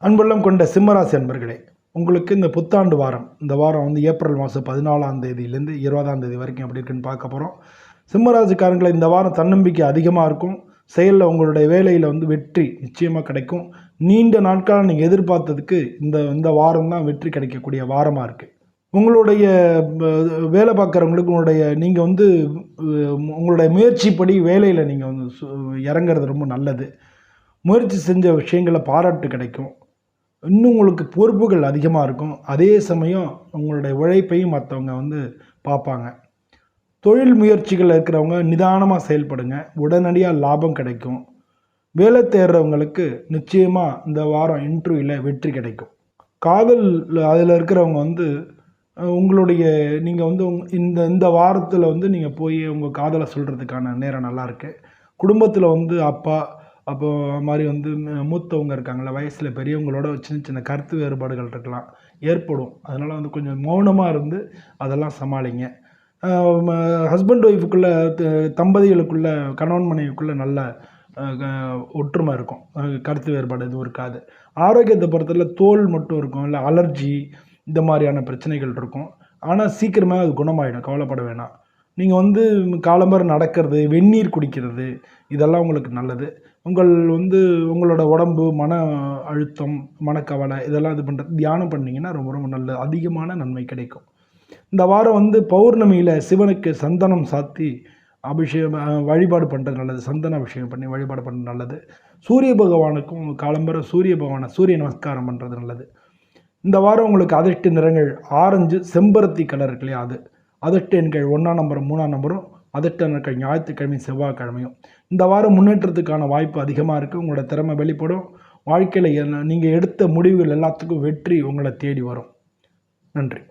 அன்புள்ளம் கொண்ட சிம்மராசி அன்பர்களே, உங்களுக்கு இந்த புத்தாண்டு வாரம், இந்த வாரம் வந்து ஏப்ரல் மாதம் 14ஆம் தேதியிலேருந்து 20ஆம் தேதி வரைக்கும் எப்படி இருக்குன்னு பார்க்க போகிறோம். சிம்மராசிக்காரங்களை இந்த வாரம் தன்னம்பிக்கை அதிகமாக இருக்கும். செயலில் உங்களுடைய வேலையில் வந்து வெற்றி நிச்சயமாக கிடைக்கும். நீண்ட நாட்களாக நீங்கள் எதிர்பார்த்ததுக்கு இந்த வாரம் தான் வெற்றி கிடைக்கக்கூடிய வாரமாக இருக்குது. உங்களுடைய வேலை பார்க்குறவங்களுக்கு நீங்கள் வந்து உங்களுடைய முயற்சிப்படி வேலையில் நீங்கள் வந்து இறங்குறது ரொம்ப நல்லது. முயற்சி செஞ்ச விஷயங்களை பாராட்டு கிடைக்கும். இன்னும் உங்களுக்கு பொறுப்புகள் அதிகமாக இருக்கும். அதே சமயம் உங்களுடைய உழைப்பையும் மற்றவங்க வந்து பார்ப்பாங்க. தொழில் முயற்சிகள் இருக்கிறவங்க நிதானமாக செயல்படுங்க. உடனடியாக லாபம் கிடைக்கும். வேலை தேடுறவங்களுக்கு நிச்சயமாக இந்த வாரம் இன்டர்வியூவில் வெற்றி கிடைக்கும். காதல் அதில் இருக்கிறவங்க வந்து நீங்கள் வந்து இந்த வாரத்தில் வந்து நீங்கள் போய் உங்கள் காதலை சொல்கிறதுக்கான நேரம் நல்லாயிருக்கு. குடும்பத்தில் வந்து அப்பா அப்போ மாதிரி வந்து மூத்தவங்க இருக்காங்கள, வயசில் பெரியவங்களோட சின்ன சின்ன கருத்து வேறுபாடுகள் இருக்கலாம், ஏற்படும். அதனால் வந்து கொஞ்சம் மௌனமாக இருந்து அதெல்லாம் சமாளிங்க. ஹஸ்பண்ட் ஒய்ஃபுக்குள்ளே தம்பதிகளுக்குள்ளே கணவன் மனைவிக்குள்ளே நல்ல ஒற்றுமை இருக்கும். கருத்து வேறுபாடு எதுவும் இருக்காது. ஆரோக்கியத்தை பொறுத்தவரை தோல் மட்டும் இருக்கும், இல்லை அலர்ஜி இந்த மாதிரியான பிரச்சனைகள் இருக்கும். ஆனால் சீக்கிரமாக அது குணமாயிடும், கவலைப்பட வேணாம். நீங்கள் வந்து காலம்பரம் நடக்கிறது, வெந்நீர் குடிக்கிறது இதெல்லாம் உங்களுக்கு நல்லது. உங்களோட உடம்பு, மன அழுத்தம், மனக்கவலை இதெல்லாம் இது பண்ணுறது தியானம் பண்ணிங்கன்னா ரொம்ப ரொம்ப நல்லது. அதிகமான நன்மை கிடைக்கும். இந்த வாரம் வந்து பௌர்ணமியில் சிவனுக்கு சந்தனம் சாத்தி அபிஷேகம் வழிபாடு பண்ணுறது நல்லது. சந்தன அபிஷேகம் பண்ணி வழிபாடு பண்ணுறது நல்லது. சூரிய பகவானுக்கும் காலம்பர சூரிய நமஸ்காரம் பண்ணுறது நல்லது. இந்த வாரம் உங்களுக்கு அதிர்ஷ்ட நிறங்கள் ஆரஞ்சு, செம்பருத்தி கலர் இருக்கு இல்லையா, அது அதிர்ஷ்ட எண்கள் 1ஆம் நம்பரும் 3ஆம் நம்பரும், அதிர்ஷ்ட நாட்கள் ஞாயிற்றுக்கிழமையும் செவ்வாய்க்கிழமையும். இந்த வாரம் முன்னேற்றத்துக்கான வாய்ப்பு அதிகமாக இருக்குது. உங்களோட திறமை வெளிப்படும். வாழ்க்கையில் நீங்கள் எடுத்த முடிவுகள் எல்லாத்துக்கும் வெற்றி உங்களை தேடி வரும். நன்றி.